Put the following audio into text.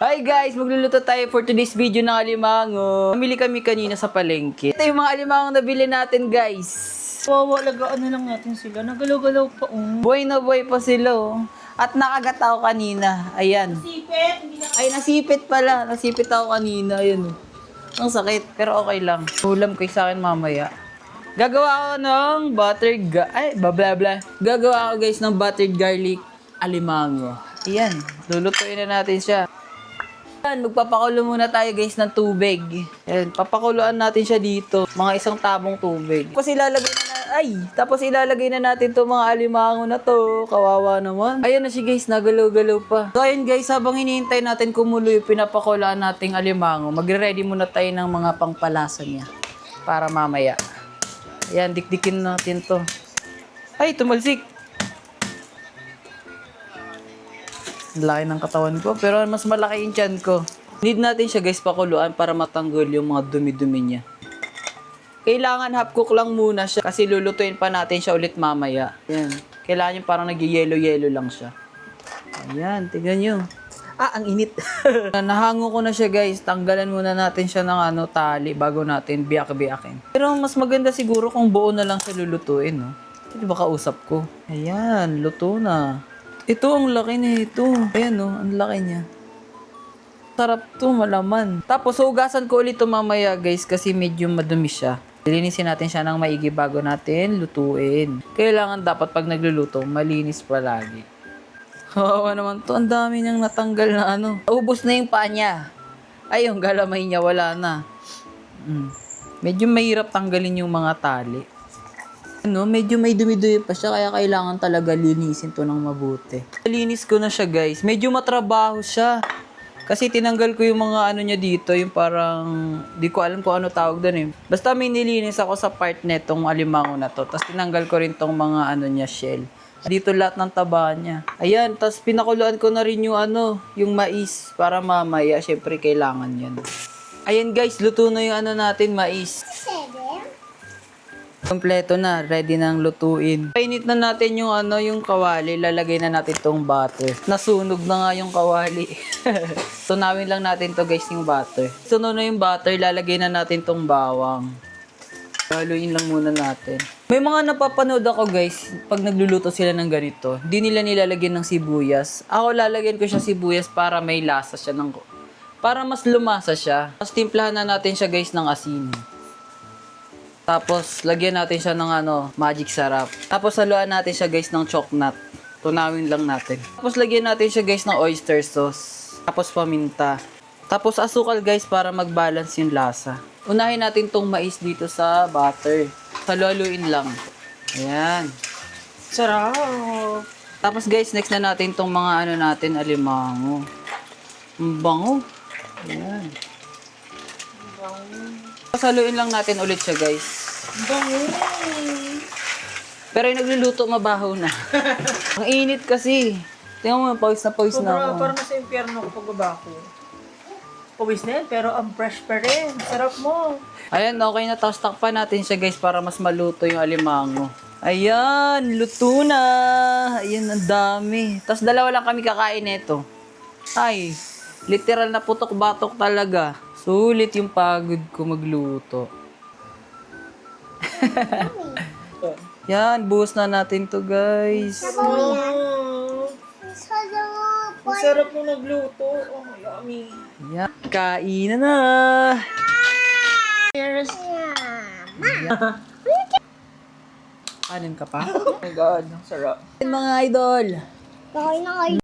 Hi guys! Magluluto tayo for today's video ng alimango. Namili kami kanina sa palengke. Ito yung mga alimango na bili natin guys. Wawa, lagaan na lang natin sila. Nagalaw-galaw pa, Buhay na buhay pa sila oh. At nakagat ako kanina. Ayan. Nasipit! Ay, nasipit pala. Nasipit ako kanina. Ayan oh. Ang sakit. Pero okay lang. Ulam kayo sa akin mamaya. Gagawa ako ng Gagawa ako guys ng buttered garlic alimango. Ayan. Lulutuin na natin siya. Ayan, magpapakulo muna tayo guys ng tubig. Ayan, papakuluan natin siya dito. Mga isang tabong tubig. Tapos ilalagay na natin to mga alimango na to. Kawawa naman. Ayan na siya guys, nagalaw-galaw pa. So ayun guys, habang hinihintay natin kumulo yung pinapakulaan nating alimango, magre-ready muna tayo ng mga pangpalasa niya. Para mamaya. Ayan, dikdikin natin to. Ay, tumalsik. Ang laki ng katawan ko, pero mas malaki yung tiyan ko. Need natin siya guys pakuluan para matanggal yung mga dumi-dumi niya. Kailangan half cook lang muna siya kasi lulutuin pa natin siya ulit mamaya. Ayan. Kailangan yung parang nag-yellow-yellow lang siya. Ayan, tignan nyo. Ang init. Nahango ko na siya guys. Tanggalan muna natin siya ng tali bago natin biyak-biyakin. Pero mas maganda siguro kung buo na lang siya lulutuin, no? Hindi ba kausap ko? Ayan, luto na. Ito, ang laki na ito. Ayan, no? Ang laki niya. Sarap to, malaman. Tapos, hugasan ko ulit ito mamaya, guys, kasi medyo madumi siya. Linisin natin siya ng maigi bago natin lutuin. Kailangan dapat pag nagluluto, malinis palagi. Hawa naman to. Ang dami niyang natanggal na Ubus na yung paa niya. Ay, yung galamay niya, wala na. Medyo mahirap tanggalin yung mga tali. Medyo may dumi-dumi pa siya, kaya kailangan talaga linisin to ng mabuti. Linis ko na siya guys. Medyo matrabaho siya. Kasi tinanggal ko yung mga niya dito, yung parang, di ko alam kung ano tawag doon eh. Basta may nilinis ako sa part netong alimango na to. Tapos tinanggal ko rin tong mga niya, shell. Dito lahat ng taba niya. Ayan, tapos pinakuluan ko na rin yung yung mais para mamaya, syempre kailangan yan. Ayan guys, luto na yung natin, mais. Kompleto na, ready nang lutuin. Painit na natin yung yung kawali, lalagay na natin tong butter. Nasunog na nga yung kawali. Tunawin lang natin to guys yung butter. Sunog na yung butter, lalagay na natin tong bawang. Haluin lang muna natin. May mga napapanood ako guys, pag nagluluto sila ng ganito, di nila nilalagyan ng sibuyas. Ako lalagyan ko siya sibuyas para may lasa siya para mas lumasa siya. Tapos timplahan na natin siya guys ng asin. Tapos, lagyan natin siya ng magic sarap. Tapos, haluan natin siya guys ng choknat. Tunawin lang natin. Tapos, lagyan natin siya guys ng oyster sauce. Tapos, paminta. Tapos, asukal guys para mag-balance yung lasa. Unahin natin tong mais dito sa butter. Haluin lang. Ayan. Sarap! Tapos guys, next na natin tong mga natin, alimango. Ang bango. Ayan. Tapos, haluin lang natin ulit siya guys. Bango! Pero yung nagluluto, mabaho na. Ang init kasi. Tingnan mo, pawis na ako. Parang nasa impyerno ko pagbaba ko. Pawis na yan, pero ang fresh pa rin. Sarap mo. Ayan, okay na. Tapos takpan natin siya guys para mas maluto yung alimango. Ayan, luto na. Ayan, ang dami. Tapos dalawa lang kami kakain nito. Ay, literal na putok-batok talaga. Sulit yung pagod ko magluto. Yan, buhos na natin to guys. Wow! Ang sarap mo nagluto. Oh, yummy. Yan, kain na. Cheers! Kanin ka pa? Oh my God, ang sarap. Mga idol. Okay na kayo.